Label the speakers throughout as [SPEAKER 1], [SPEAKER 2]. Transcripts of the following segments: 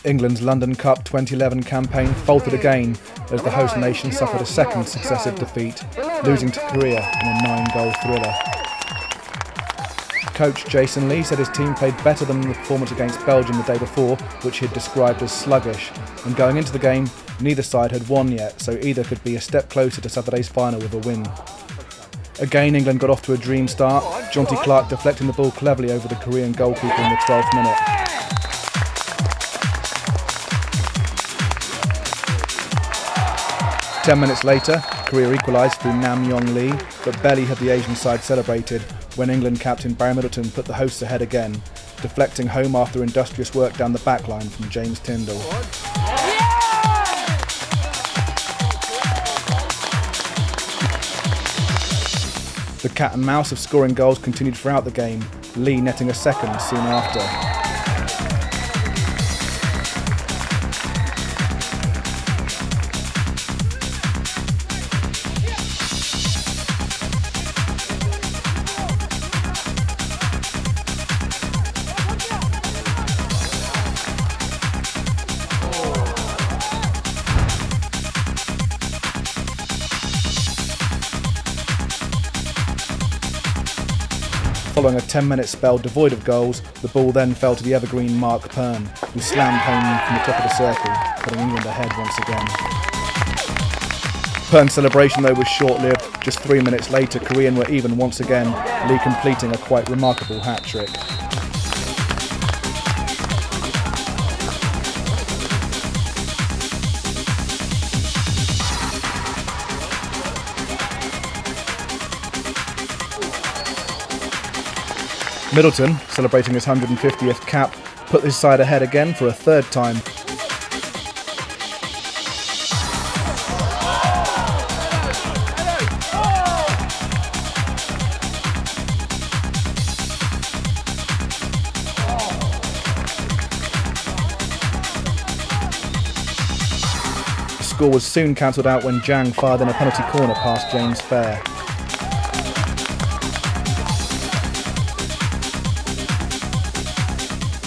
[SPEAKER 1] England's London Cup 2011 campaign faltered again as the host nation suffered a second successive defeat, losing to Korea in a 9-goal thriller. Coach Jason Lee said his team played better than the performance against Belgium the day before, which he had described as sluggish. And going into the game, neither side had won yet, so either could be a step closer to Saturday's final with a win. Again, England got off to a dream start, Jonty Clark deflecting the ball cleverly over the Korean goalkeeper in the 12th minute. Ten minutes later, Korea equalised through Nam Yong Lee, but barely had the Asian side celebrated when England captain Barry Middleton put the hosts ahead again, deflecting home after industrious work down the back line from James Tindall. The cat and mouse of scoring goals continued throughout the game, Lee netting a second soon after. Following a 10-minute spell devoid of goals, the ball then fell to the evergreen Mark Pern, who slammed home from the top of the circle, putting England ahead once again. Pern's celebration though was short-lived. Just 3 minutes later, Korean were even once again, Lee completing a quite remarkable hat-trick. Middleton, celebrating his 150th cap, put his side ahead again for a third time. The score was soon cancelled out when Jang fired in a penalty corner past James Fair.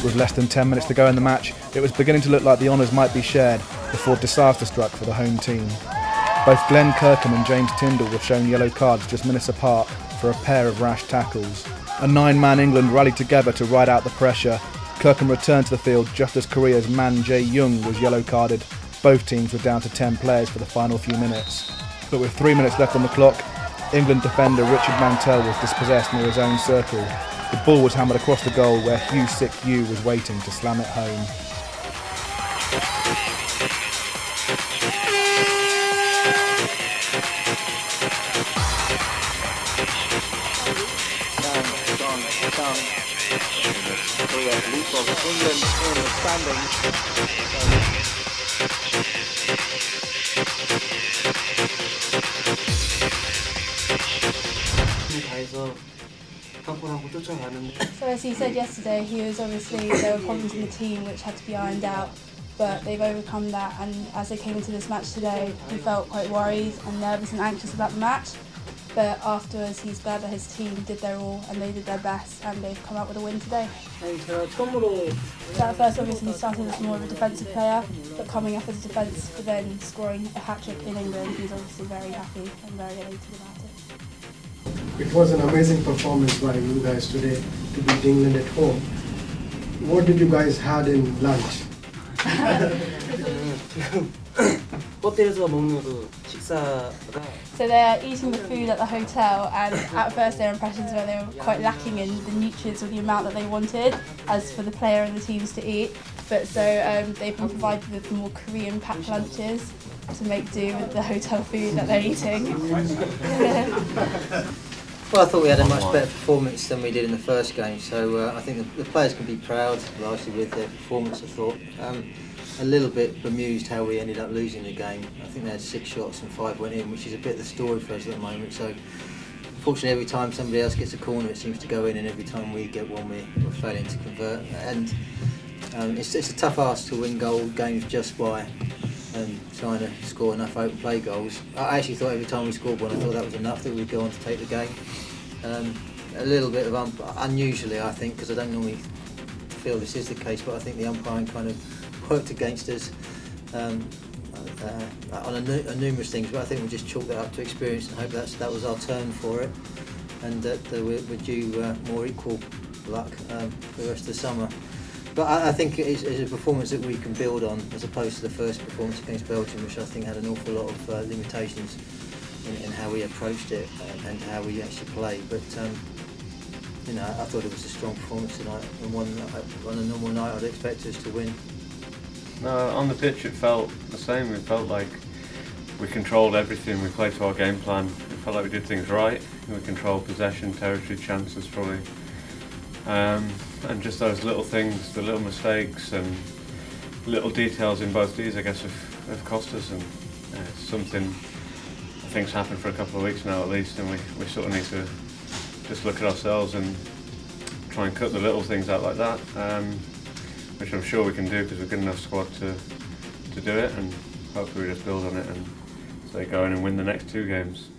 [SPEAKER 1] With less than 10 minutes to go in the match, it was beginning to look like the honours might be shared before disaster struck for the home team. Both Glenn Kirkham and James Tindall were shown yellow cards just minutes apart for a pair of rash tackles. A 9-man England rallied together to ride out the pressure. Kirkham returned to the field just as Korea's Man Jae-young was yellow carded. Both teams were down to 10 players for the final few minutes. But with 3 minutes left on the clock, England defender Richard Mantell was dispossessed near his own circle. The ball was hammered across the goal where Hugh Sik-yu was waiting to slam it home.
[SPEAKER 2] So as he said yesterday, there were problems in the team which had to be ironed out, but they've overcome that, and as they came into this match today, he felt quite worried and nervous and anxious about the match, but afterwards he's glad that his team did their all and they did their best and they've come out with a win today. So at first obviously he started as more of a defensive player, but coming up as a defence but then scoring a hat-trick in England, he's obviously very happy and very elated about it.
[SPEAKER 3] It was an amazing performance by you guys today to beat England at home. What did you guys had in lunch?
[SPEAKER 2] So they're eating the food at the hotel, and at first their impressions were they were quite lacking in the nutrients or the amount that they wanted as for the player and the teams to eat. But so they've been provided with more Korean packed lunches to make do with the hotel food that they're eating.
[SPEAKER 4] Well, I thought we had a much better performance than we did in the first game, so I think the players can be proud largely with their performance, I thought. A little bit bemused how we ended up losing the game. I think they had 6 shots and 5 went in, which is a bit of the story for us at the moment. So, unfortunately, every time somebody else gets a corner, it seems to go in, and every time we get one, we're failing to convert. And it's a tough ask to win games just by trying to score enough open play goals. I actually thought every time we scored one, I thought that was enough, that we'd go on to take the game. A little bit of unusually, I think, because I don't normally feel this is the case, but I think the umpiring kind of worked against us on numerous things, but I think we'll just chalk that up to experience and hope that was our turn for it, and that we're due more equal luck for the rest of the summer. But I think it's a performance that we can build on, as opposed to the first performance against Belgium, which I think had an awful lot of limitations in how we approached it and how we actually played. But you know, I thought it was a strong performance tonight, and one on a normal night I'd expect us to win.
[SPEAKER 5] No, on the pitch it felt the same. It felt like we controlled everything. We played to our game plan. It felt like we did things right. We controlled possession, territory, chances probably. And just those little things, the little mistakes and little details in both these, I guess, have cost us. And it's something I think's happened for a couple of weeks now at least, and we sort of need to just look at ourselves and try and cut the little things out like that, which I'm sure we can do because we're a good enough squad to do it, and hopefully we just build on it and stay going and win the next 2 games.